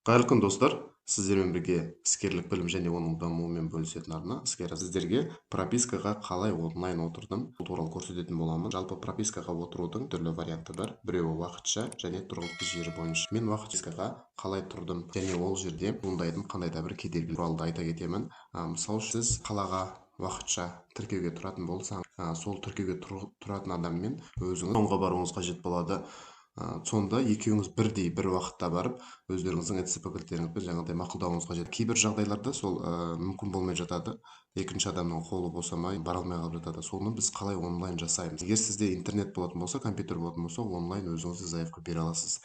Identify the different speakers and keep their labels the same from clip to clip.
Speaker 1: Қайырлы күн достар, сіздермен бірге іскерлік білім және оның дамуымен бөлісетін арна сіздерге пропискаға қалай онлайн отырдым бұл туралы көрсететін боламын. Жалпы пропискаға отырудың түрлі варианты бар. Біреуі уақытша және тұрғылықты жері бойынша. Мен пропискаға қалай тұрдым және ол жерде туындайтын қандай да бір кедергі туралы айта кетемін. Мысалы сіз қалаға уақытша тіркеуге тұратын болсаңыз, сол тіркеуге тұратын адаммен өзіңіз соңғы баруыңыз қажет болады. Сонда екеуіңіз бірдей бір уақытта барып өздеріңіздің ЭЦП кілттеріңізбен жаңағыдай мақұлдауыңыз қажет. Кейбір жағдайларда сол мүмкін болмай жатады. Екінші адамның қолы босамай бара алмай қалып жатады. Соны біз қалай онлайн жасаймыз? Егер сізде интернет болатын болса, компьютер болатын болса, онлайн өзіңізді заявка бере аласыз.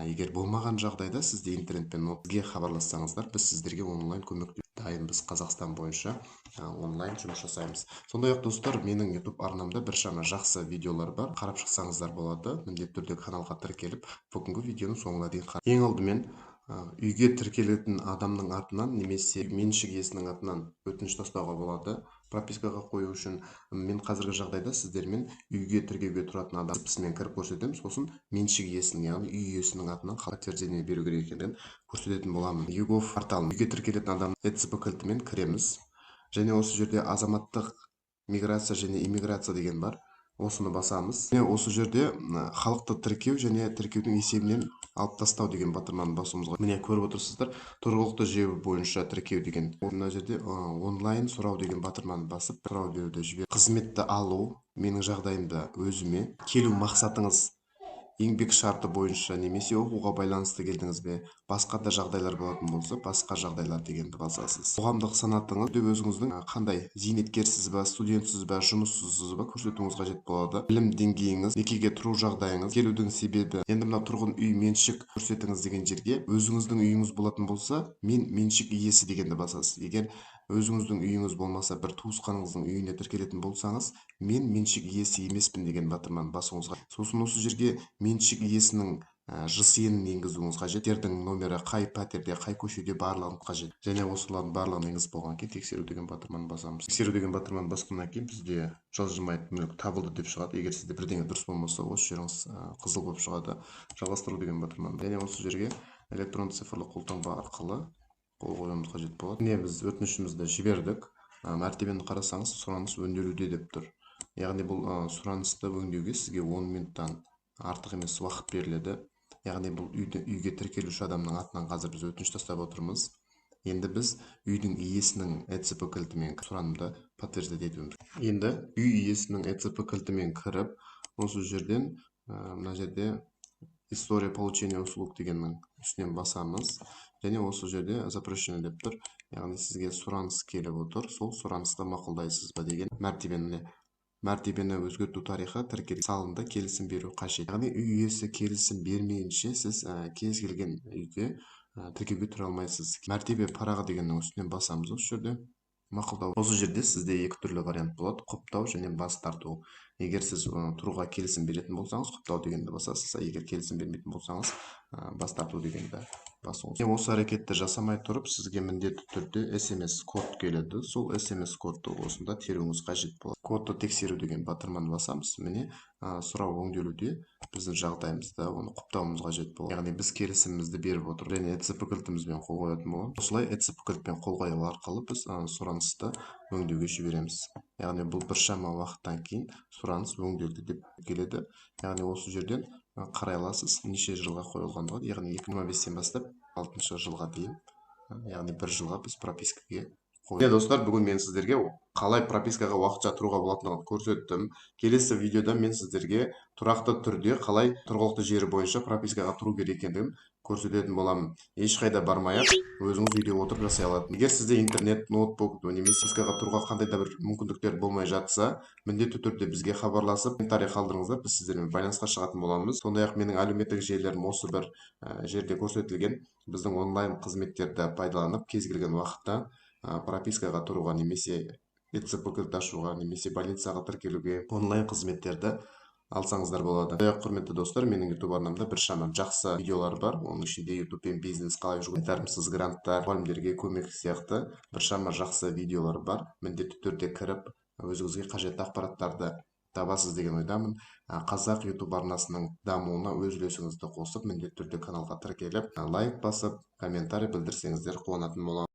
Speaker 1: Егер болмаған жағдайда сізде интернетпен бізге хабарлассаңыздар, біз сіздерге онлайн көмек дайынбыз. Қазақстан бойынша онлайн жұмыс жасаймыз. Сондай-ақ достар, менің YouTube арнамда біршама жақсы видеолар бар. Қарап шықсаңыздар болады. Міндетті түрде каналға тіркеліп, бүгінгі видеоның соңына дейін қарап. Ең алдымен үйге тіркелетін адамның атынан немесе меншік иесінің атынан өтініш тастауға болады. Пропискаға қою үшін мен қазіргі жағдайда сіздермен үйге тіркеуге тұратын адам тізімін кіріп көрсетемін. Сосын меншік иесінің, яғни үй иесінің атынан қалай подтверждение беру керек екенін көрсететін боламын. YouGov порталын үйге тіркелетін адам ЭЦП кілтімен кіреміз. Және осы жерде азаматтық миграция және иммиграция деген бар. Осыны басамыз. Және осы жерде халықты тіркеу және тіркеудің есебінен алып тастау деген батырманы басуымызға. Міне көріп отырсыздар, тұрғылықты жер бойынша тіркеу деген. Мына жерде онлайн сұрау деген батырманы басып, сұрау беруді жібер. Қызметті алу, менің жағдайымда өзіме келу мақсатыңыз еңбек шарты бойынша немесе оқуға байланысты келдіңіз бе, басқа да жағдайлар болатын болса, басқа жағдайлар дегенді басасыз. Қоғамдық санатыңыз өзіңіздің қандай зейнеткерсіз ба, студентсіз ба, жұмыссызсыз ба көрсетуіңіз қажет болады. Білім деңгейіңіз, некеге тұру жағдайыңыз, келудің себебі. Енді мына тұрғын үй меншік көрсетіңіз деген жерге өзіңіздің үйіңіз болатын болса, мен меншік иесі дегенді басасыз. Егер өзіңіздің үйіңіз болмаса, бір туысқаныңыздың үйіне тіркелетін болсаңыз, мен меншік иесі емеспін деген батырманы басуыңызға. Сосын осы жерге меншік иесінің ЖСН-ін енгізуіңіз қажет. Жердің номері қай пәтерде, қай көшеде барлығын қажет. Және осылардың барлығын енгізіп болған кейін тексеру деген батырманы басамыз. Тексеру деген батырманы басқаннан кейін бізде жылжымайтын мүлік табылды деп шығады. Егер сізде бірдеңе дұрыс болмаса, осы жеріңіз қызыл болып шығады. Жалғастыру деген батырманы. Және осы жерге электронды цифрлы қолтаңба арқылы қол қоюымыз қажет болады. Міне біз өтінішімізді жібердік. Мәртебені қарасаңыз, сұраныс өңделуде деп тұр. Яғни бұл сұранысты өңдеуге сізге 10 минуттан артық емес уақыт беріледі. Яғни бұл үйге тіркелуші адамның атынан қазір біз өтініш тастап отырмыз. Енді біз үйдің иесінің ЭЦП кілтімен сұранымды подтверждать етуіміз. Енді үй иесінің ЭЦП кілтімен кіріп, осы жерден мына жерде история получения услуг дегеннің үстінен басамыз. Және осы жерде запрещено деп тұр. Яғни сізге сұраныс келіп отыр, сол сұранысты мақұлдайсыз ба деген мәртебені өзгерту тарихы тіркелген салынды, келісім беру қажет. Яғни үй иесі келісім бермейінше сіз кез келген үйге тіркеуге тұра алмайсыз. Мәртебе парағы дегеннің үстінен басамыз осы жерде. Мақұлдау. Осы жерде сізде екі түрлі вариант болады: құптау және бас тарту. Егер сіз тұруға келісім беретін болсаңыз, құптау дегенді басасыз. Егер келісім бермейтін болсаңыз, бас тарту дегенді басыңыз. Осы әрекетті жасамай тұрып, сізге міндетті түрде SMS код келеді. Сол SMS кодты осында теруіңіз қажет болады. Кодты тексеру деген батырманы басамыз. Міне сұрау өңделуде, біздің жағдайымызда оны құптауымыз қажет болады. Яғни біз келісімімізді беріп отыр. Және ЭЦП кілтімізбен қол қоятын боламыз. Осылай ЭЦП кілтпен қол қою арқылы біз сұранысты өңдеуге жібереміз. Яғни бұл біршама уақыттан кейін сұраныс өңделді деп келеді. Яғни осы жерден қарай аласыз, неше жылға қойылғандығы. Яғни 2025-тен бастап 6 жылға дейін, яғни 1 жылға біз пропискаға қойдық. Достар, бүгін мен сіздерге қалай пропискаға уақытша тұруға болатындығын көрсеттім. Келесі видеода мен сіздерге тұрақты түрде қалай тұрғылықты жері бойынша пропискаға тұру керек екендігін көрсететін боламын. Ешқайда бармай-ақ өзіңіз үйде отырып жасай алатын. Егер сізде интернет, ноутбук немесе пропискаға тұруға қандай да бір мүмкіндіктер болмай жатса, міндетті түрде бізге хабарласып, комментарий қалдырыңыздар, біз сіздермен байланысқа шығатын боламыз. Сондай-ақ менің әлеуметтік желілерім осы бір жерде көрсетілген. Біздің онлайн қызметтерді пайдаланып, кез келген уақытта пропискаға тұруға немесе ЭЦП кілт ашуға немесе больницаға тіркелуге онлайн қызметтерді алсаңыздар болады. Құрметті достар, менің YouTube арнамда біршама жақсы видеолар бар. Оның ішінде YouTube-пен бизнес қалай жүргізу, қайтарымсыз гранттар, мұғалімдерге көмек сияқты біршама жақсы видеолар бар. Міндетті түрде кіріп, өзіңізге қажетті ақпараттарды табасыз деген ойдамын. Қазақ YouTube арнасының дамуына өз үлесіңізді қосып, міндетті түрде каналға тіркеліп, лайк басып, комментарий білдірсеңіздер қуанатын боламын.